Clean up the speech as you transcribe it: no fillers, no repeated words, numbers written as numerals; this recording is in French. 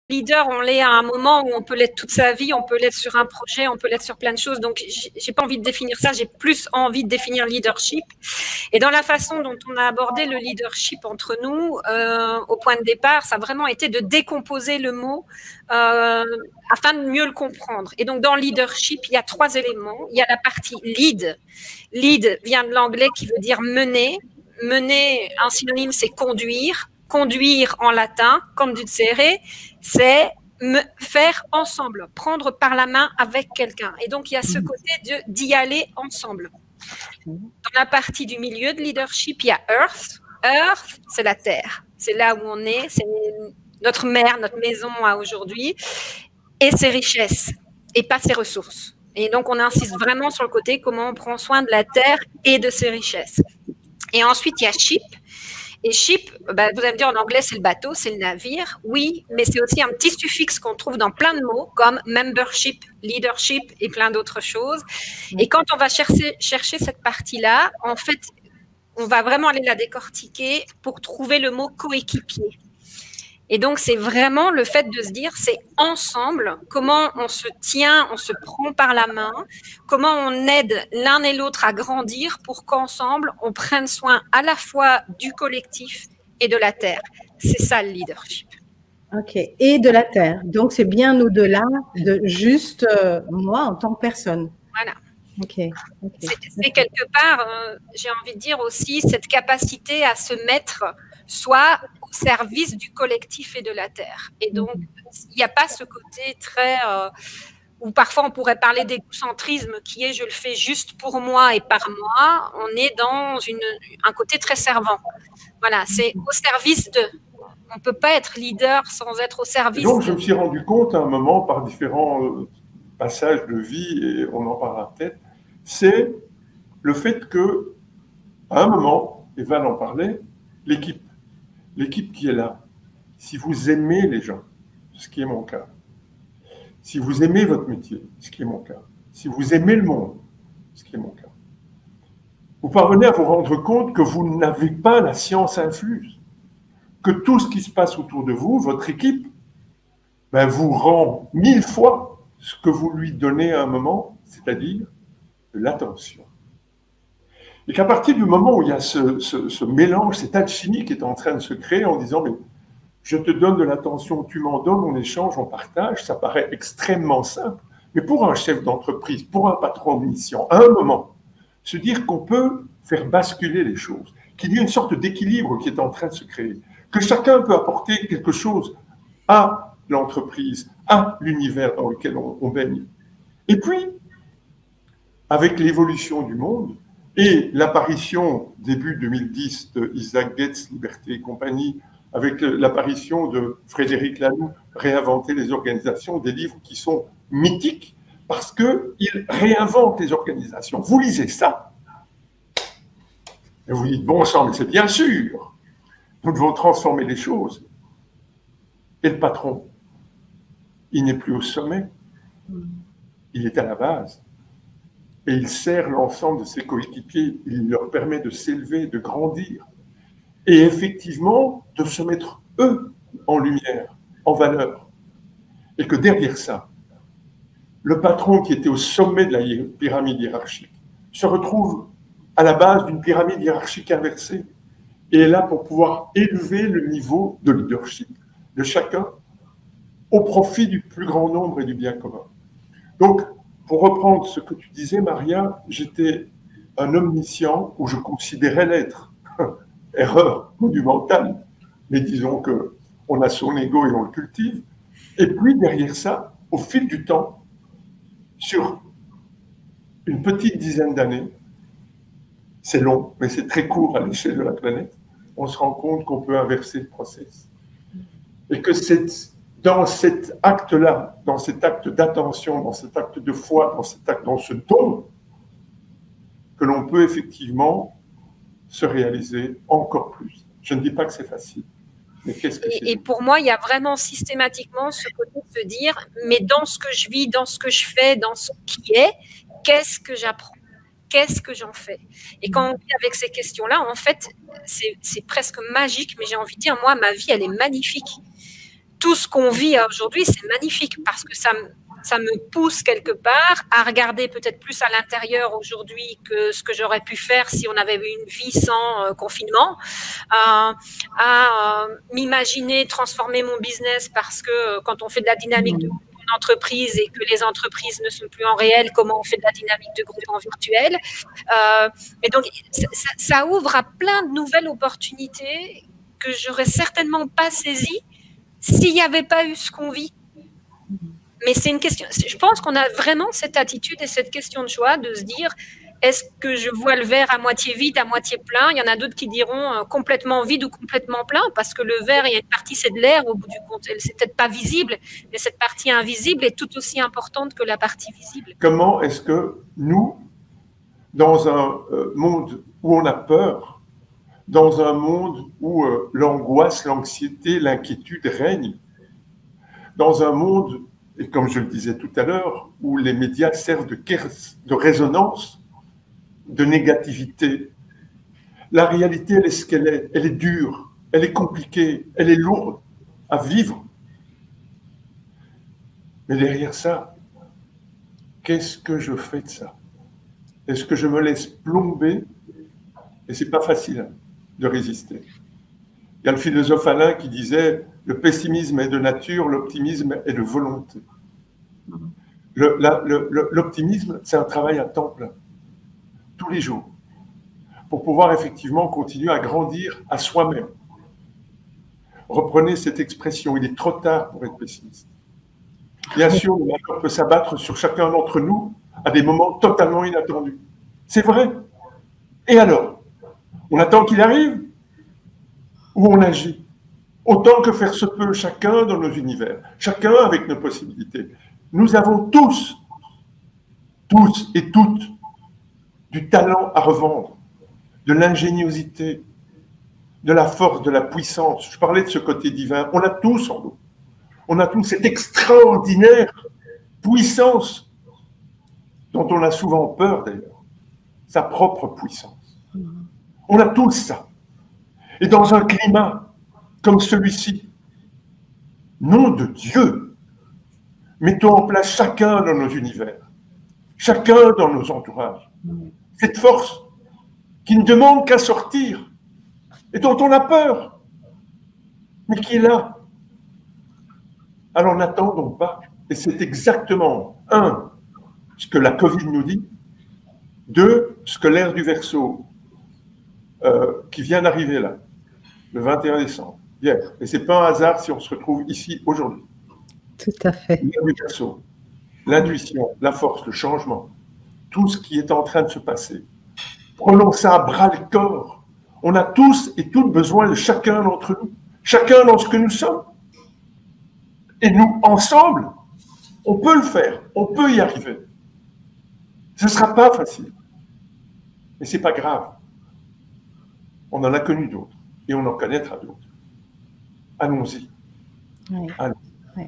leader, on l'est à un moment où on peut l'être toute sa vie, on peut l'être sur un projet, on peut l'être sur plein de choses. Donc, j'ai pas envie de définir ça, j'ai plus envie de définir leadership. Et dans la façon dont on a abordé le leadership entre nous, au point de départ, ça a vraiment été de décomposer le mot afin de mieux le comprendre. Et donc, dans leadership, il y a 3 éléments. Il y a la partie lead. Lead vient de l'anglais qui veut dire mener. Mener, un synonyme, c'est conduire. Conduire en latin, conducere, c'est faire ensemble, prendre par la main avec quelqu'un. Et donc, il y a ce côté d'y aller ensemble. Dans la partie du milieu de leadership, il y a Earth. Earth, c'est la terre. C'est là où on est, c'est notre mère, notre maison à aujourd'hui, et ses richesses, et pas ses ressources. Et donc, on insiste vraiment sur le côté comment on prend soin de la terre et de ses richesses. Et ensuite, il y a ship. Et ship, vous allez me dire en anglais, c'est le bateau, c'est le navire. Oui, mais c'est aussi un petit suffixe qu'on trouve dans plein de mots, comme membership, leadership et plein d'autres choses. Et quand on va chercher cette partie-là, en fait, on va vraiment aller la décortiquer pour trouver le mot coéquipier. Et donc, c'est vraiment le fait de se dire, c'est ensemble, comment on se tient, on se prend par la main, comment on aide l'un et l'autre à grandir pour qu'ensemble, on prenne soin à la fois du collectif et de la terre. C'est ça le leadership. Ok, et de la terre. Donc, c'est bien au-delà de juste moi en tant que personne. Voilà. Okay. C'est quelque part, j'ai envie de dire aussi, cette capacité à se mettre soit au service du collectif et de la terre. Et donc, il n'y a pas ce côté très... où parfois on pourrait parler d'égocentrisme qui est je le fais juste pour moi et par moi. On est dans un côté très servant. Voilà, c'est au service de... On ne peut pas être leader sans être au service. Donc, je me suis rendu compte à un moment, par différents passages de vie, et on en parlera peut-être, c'est le fait que, à un moment, et Val en parlait, l'équipe qui est là, si vous aimez les gens, ce qui est mon cas, si vous aimez votre métier, ce qui est mon cas, si vous aimez le monde, ce qui est mon cas, vous parvenez à vous rendre compte que vous n'avez pas la science infuse, que tout ce qui se passe autour de vous, votre équipe, vous rend 1000 fois ce que vous lui donnez à un moment, c'est-à-dire de l'attention. Et qu'à partir du moment où il y a ce mélange, cette alchimie qui est en train de se créer en disant mais je te donne de l'attention, tu m'en donnes, on échange, on partage, ça paraît extrêmement simple. Mais pour un chef d'entreprise, pour un patron de mission, à un moment, se dire qu'on peut faire basculer les choses, qu'il y a une sorte d'équilibre qui est en train de se créer, que chacun peut apporter quelque chose à l'entreprise, à l'univers dans lequel on baigne. Et puis, avec l'évolution du monde et l'apparition, début 2010, de Isaac Getz, Liberté et compagnie, avec l'apparition de Frédéric Laloux, Réinventer les organisations, des livres qui sont mythiques parce qu'ils réinventent les organisations. Vous lisez ça et vous dites, bon sang, mais c'est bien sûr, nous devons transformer les choses. Et le patron, il n'est plus au sommet, il est à la base. Et il sert l'ensemble de ses coéquipiers, il leur permet de s'élever, de grandir, et effectivement de se mettre, eux, en lumière, en valeur. Et que derrière ça, le patron qui était au sommet de la pyramide hiérarchique se retrouve à la base d'une pyramide hiérarchique inversée et est là pour pouvoir élever le niveau de leadership de chacun au profit du plus grand nombre et du bien commun. Donc, pour reprendre ce que tu disais, Maria, j'étais un omniscient où je considérais l'être. Erreur monumentale, mais disons qu'on a son ego et on le cultive. Et puis, derrière ça, au fil du temps, sur une petite dizaine d'années, c'est long, mais c'est très court à l'échelle de la planète, on se rend compte qu'on peut inverser le process. Et que c'est dans cet acte-là, dans cet acte d'attention, dans cet acte de foi, dans ce don, que l'on peut effectivement se réaliser encore plus. Je ne dis pas que c'est facile, mais qu'est-ce que c'est? Et pour moi, il y a vraiment systématiquement ce côté de se dire, mais dans ce que je vis, dans ce que je fais, dans ce qui est, qu'est-ce que j'apprends? Qu'est-ce que j'en fais? Et quand on vit avec ces questions-là, en fait, c'est presque magique, mais j'ai envie de dire, moi, ma vie, elle est magnifique. tout ce qu'on vit aujourd'hui, c'est magnifique parce que ça me pousse quelque part à regarder peut-être plus à l'intérieur aujourd'hui que ce que j'aurais pu faire si on avait eu une vie sans confinement, à m'imaginer transformer mon business parce que quand on fait de la dynamique de groupe en entreprise et que les entreprises ne sont plus en réel, comment on fait de la dynamique de groupe en virtuel. Et donc, ça ouvre à plein de nouvelles opportunités que j'aurais certainement pas saisies s'il n'y avait pas eu ce qu'on vit. Mais c'est une question, je pense qu'on a vraiment cette attitude et cette question de choix de se dire, est-ce que je vois le verre à moitié vide, à moitié plein? Il y en a d'autres qui diront complètement vide ou complètement plein, parce que le verre, il y a une partie, c'est de l'air au bout du compte. C'est peut-être pas visible, mais cette partie invisible est tout aussi importante que la partie visible. Comment est-ce que nous, dans un monde où on a peur, dans un monde où l'angoisse, l'anxiété, l'inquiétude règnent, dans un monde, et comme je le disais tout à l'heure, où les médias servent de résonance, de négativité, la réalité, elle est ce qu'elle est. Elle est dure, elle est compliquée, elle est lourde à vivre. Mais derrière ça, qu'est-ce que je fais de ça? Est-ce que je me laisse plomber? Et c'est pas facile de résister. Il y a le philosophe Alain qui disait « Le pessimisme est de nature, l'optimisme est de volonté ». L'optimisme, c'est un travail à temps plein, tous les jours, pour pouvoir effectivement continuer à grandir à soi-même. Reprenez cette expression, il est trop tard pour être pessimiste. Bien sûr, le malheur peut s'abattre sur chacun d'entre nous à des moments totalement inattendus. C'est vrai. Et alors? On attend qu'il arrive ou on agit? Autant que faire se peut, chacun dans nos univers, chacun avec nos possibilités. Nous avons tous et toutes, du talent à revendre, de l'ingéniosité, de la force, de la puissance. Je parlais de ce côté divin. On a tous en nous. On a tous cette extraordinaire puissance dont on a souvent peur d'ailleurs, sa propre puissance. On a tous ça. Et dans un climat comme celui-ci, nom de Dieu, mettons en place chacun dans nos univers, chacun dans nos entourages, cette force qui ne demande qu'à sortir et dont on a peur, mais qui est là. Alors n'attendons pas. Et c'est exactement, un, ce que la Covid nous dit, deux, ce que l'ère du Verseau, qui vient d'arriver là, le 21 décembre, hier. Et ce n'est pas un hasard si on se retrouve ici aujourd'hui. Tout à fait. L'ère du Verseau, l'intuition, la force, le changement, tout ce qui est en train de se passer. Prenons ça à bras-le-corps. On a tous et toutes besoin de chacun d'entre nous, chacun dans ce que nous sommes. Et nous, ensemble, on peut le faire, on peut y arriver. Ce ne sera pas facile, mais ce n'est pas grave. On en a connu d'autres et on en connaîtra d'autres. Allons-y. Oui. Allons. Oui.